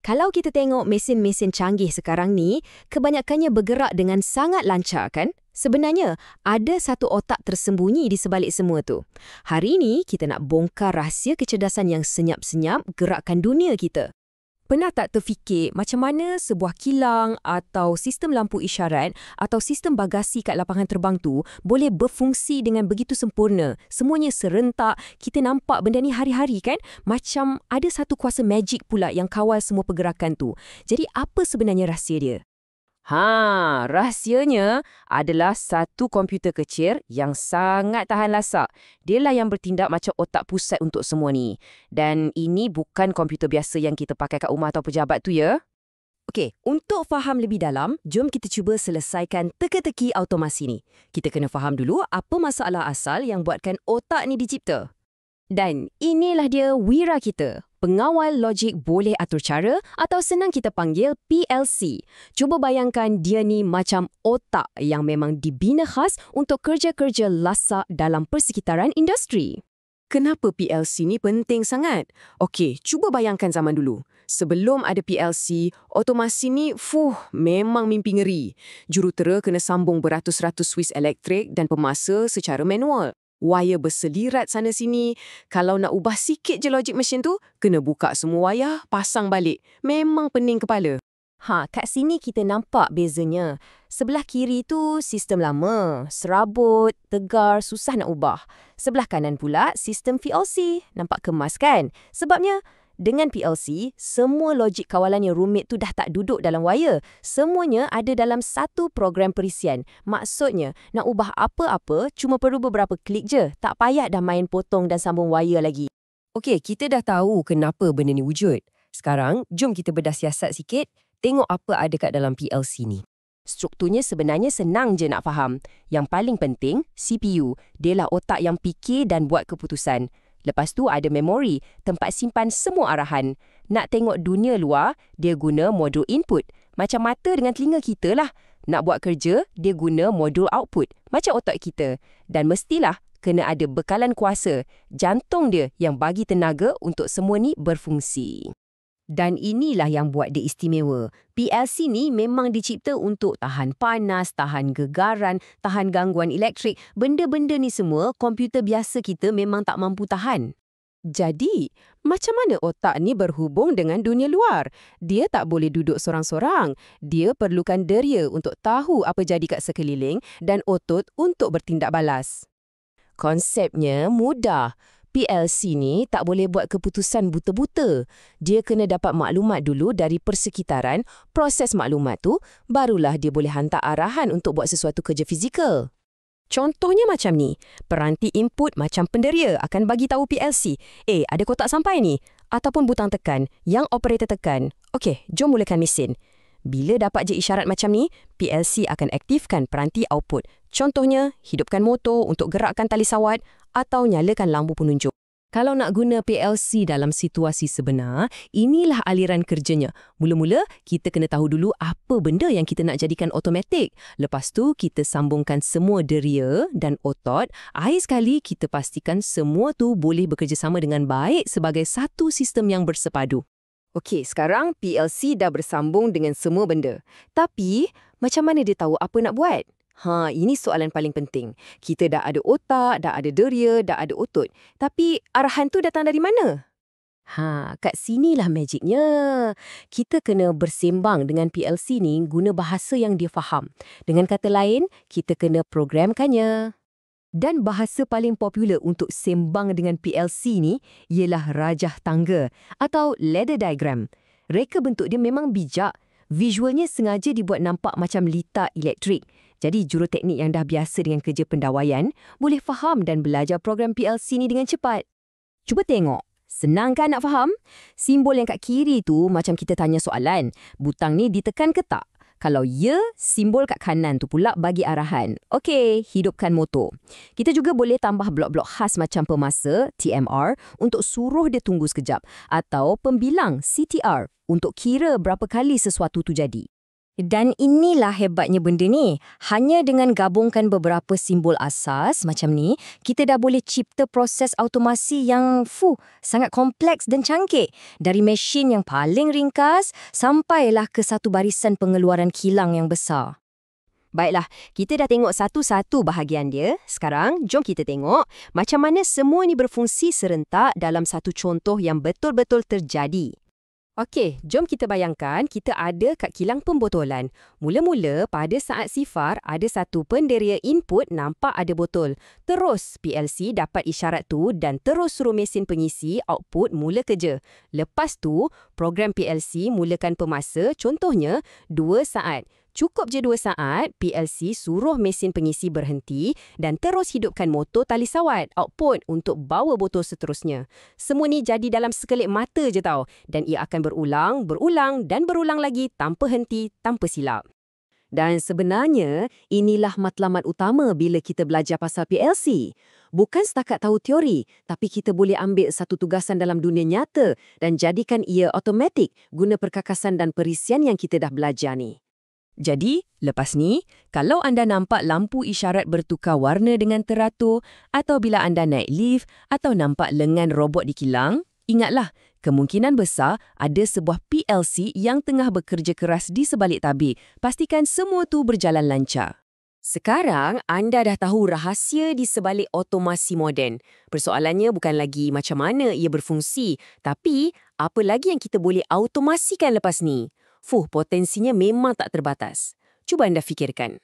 Kalau kita tengok mesin-mesin canggih sekarang ni, kebanyakannya bergerak dengan sangat lancar kan? Sebenarnya, ada satu otak tersembunyi di sebalik semua tu. Hari ini, kita nak bongkar rahsia kecerdasan yang senyap-senyap gerakkan dunia kita. Pernah tak terfikir macam mana sebuah kilang atau sistem lampu isyarat atau sistem bagasi kat lapangan terbang tu boleh berfungsi dengan begitu sempurna? Semuanya serentak, kita nampak benda ni hari-hari kan? Macam ada satu kuasa magic pula yang kawal semua pergerakan tu. Jadi apa sebenarnya rahsia dia? Rahsianya adalah satu komputer kecil yang sangat tahan lasak. Dialah yang bertindak macam otak pusat untuk semua ni. Dan ini bukan komputer biasa yang kita pakai kat rumah atau pejabat tu ya. Okey, untuk faham lebih dalam, jom kita cuba selesaikan teka-teki automasi ni. Kita kena faham dulu apa masalah asal yang buatkan otak ni dicipta. Dan inilah dia wira kita. Pengawal logik boleh atur cara atau senang kita panggil PLC. Cuba bayangkan dia ni macam otak yang memang dibina khas untuk kerja-kerja lasak dalam persekitaran industri. Kenapa PLC ni penting sangat? Okey, cuba bayangkan zaman dulu. Sebelum ada PLC, otomasi ni memang mimpi ngeri. Jurutera kena sambung beratus-ratus suis elektrik dan pemasa secara manual. Wire berselirat sana-sini. Kalau nak ubah sikit je logik mesin tu, kena buka semua wayar, pasang balik. Memang pening kepala. Kat sini kita nampak bezanya. Sebelah kiri tu sistem lama, serabut, tegar, susah nak ubah. Sebelah kanan pula sistem PLC. Nampak kemas kan? Sebabnya, dengan PLC, semua logik kawalan yang rumit tu dah tak duduk dalam wire. Semuanya ada dalam satu program perisian. Maksudnya, nak ubah apa-apa cuma perlu beberapa klik je. Tak payah dah main potong dan sambung wire lagi. Okey, kita dah tahu kenapa benda ni wujud. Sekarang, jom kita bedah siasat sikit. Tengok apa ada kat dalam PLC ni. Strukturnya sebenarnya senang je nak faham. Yang paling penting, CPU. Dialah otak yang fikir dan buat keputusan. Lepas tu ada memori, tempat simpan semua arahan. Nak tengok dunia luar, dia guna modul input. Macam mata dengan telinga kita lah. Nak buat kerja, dia guna modul output. Macam otak kita. Dan mestilah kena ada bekalan kuasa. Jantung dia yang bagi tenaga untuk semua ni berfungsi. Dan inilah yang buat dia istimewa. PLC ni memang dicipta untuk tahan panas, tahan gegaran, tahan gangguan elektrik. Benda-benda ni semua komputer biasa kita memang tak mampu tahan. Jadi, macam mana otak ni berhubung dengan dunia luar? Dia tak boleh duduk sorang-sorang. Dia perlukan deria untuk tahu apa jadi kat sekeliling dan otot untuk bertindak balas. Konsepnya mudah. PLC ni tak boleh buat keputusan buta-buta. Dia kena dapat maklumat dulu dari persekitaran, proses maklumat tu, barulah dia boleh hantar arahan untuk buat sesuatu kerja fizikal. Contohnya macam ni, peranti input macam penderia akan bagi tahu PLC, ada kotak sampai ni, ataupun butang tekan, yang operator tekan. Okey, jom mulakan mesin. Bila dapat je isyarat macam ni, PLC akan aktifkan peranti output. Contohnya, hidupkan motor untuk gerakkan tali sawat atau nyalakan lampu penunjuk. Kalau nak guna PLC dalam situasi sebenar, inilah aliran kerjanya. Mula-mula, kita kena tahu dulu apa benda yang kita nak jadikan automatik. Lepas tu, kita sambungkan semua deria dan otot. Akhir sekali, kita pastikan semua tu boleh bekerjasama dengan baik sebagai satu sistem yang bersepadu. Okey, sekarang PLC dah bersambung dengan semua benda. Tapi, macam mana dia tahu apa nak buat? Ini soalan paling penting. Kita dah ada otak, dah ada deria, dah ada otot. Tapi, arahan tu datang dari mana? Kat sinilah magicnya. Kita kena bersembang dengan PLC ni guna bahasa yang dia faham. Dengan kata lain, kita kena programkannya. Dan bahasa paling popular untuk sembang dengan PLC ni ialah rajah tangga atau ladder diagram. Reka bentuk dia memang bijak. Visualnya sengaja dibuat nampak macam litar elektrik. Jadi juruteknik yang dah biasa dengan kerja pendawaian boleh faham dan belajar program PLC ni dengan cepat. Cuba tengok. Senang kan nak faham? Simbol yang kat kiri tu macam kita tanya soalan. Butang ni ditekan ke tak? Kalau ya, simbol kat kanan tu pula bagi arahan. Okey, hidupkan motor. Kita juga boleh tambah blok-blok khas macam pemasa, TMR, untuk suruh dia tunggu sekejap. Atau pembilang, CTR, untuk kira berapa kali sesuatu tu jadi. Dan inilah hebatnya benda ni. Hanya dengan gabungkan beberapa simbol asas macam ni, kita dah boleh cipta proses automasi yang sangat kompleks dan canggih. Dari mesin yang paling ringkas sampailah ke satu barisan pengeluaran kilang yang besar. Baiklah, kita dah tengok satu-satu bahagian dia. Sekarang, jom kita tengok macam mana semua ni berfungsi serentak dalam satu contoh yang betul-betul terjadi. Okey, jom kita bayangkan kita ada kat kilang pembotolan. Mula-mula, pada saat sifar, ada satu penderia input nampak ada botol. Terus, PLC dapat isyarat tu dan terus suruh mesin pengisi output mula kerja. Lepas tu, program PLC mulakan pemasa, contohnya 2 saat. Cukup je 2 saat, PLC suruh mesin pengisi berhenti dan terus hidupkan motor tali sawat, output untuk bawa botol seterusnya. Semua ni jadi dalam sekelip mata je tau. Dan ia akan berulang dan berulang lagi tanpa henti, tanpa silap. Dan sebenarnya, inilah matlamat utama bila kita belajar pasal PLC. Bukan setakat tahu teori, tapi kita boleh ambil satu tugasan dalam dunia nyata dan jadikan ia automatik guna perkakasan dan perisian yang kita dah belajar ni. Jadi, lepas ni, kalau anda nampak lampu isyarat bertukar warna dengan teratur atau bila anda naik lift atau nampak lengan robot di kilang, ingatlah, kemungkinan besar ada sebuah PLC yang tengah bekerja keras di sebalik tabir. Pastikan semua tu berjalan lancar. Sekarang, anda dah tahu rahsia di sebalik otomasi moden. Persoalannya bukan lagi macam mana ia berfungsi, tapi apa lagi yang kita boleh automasikan lepas ni? Potensinya memang tak terbatas. Cuba anda fikirkan.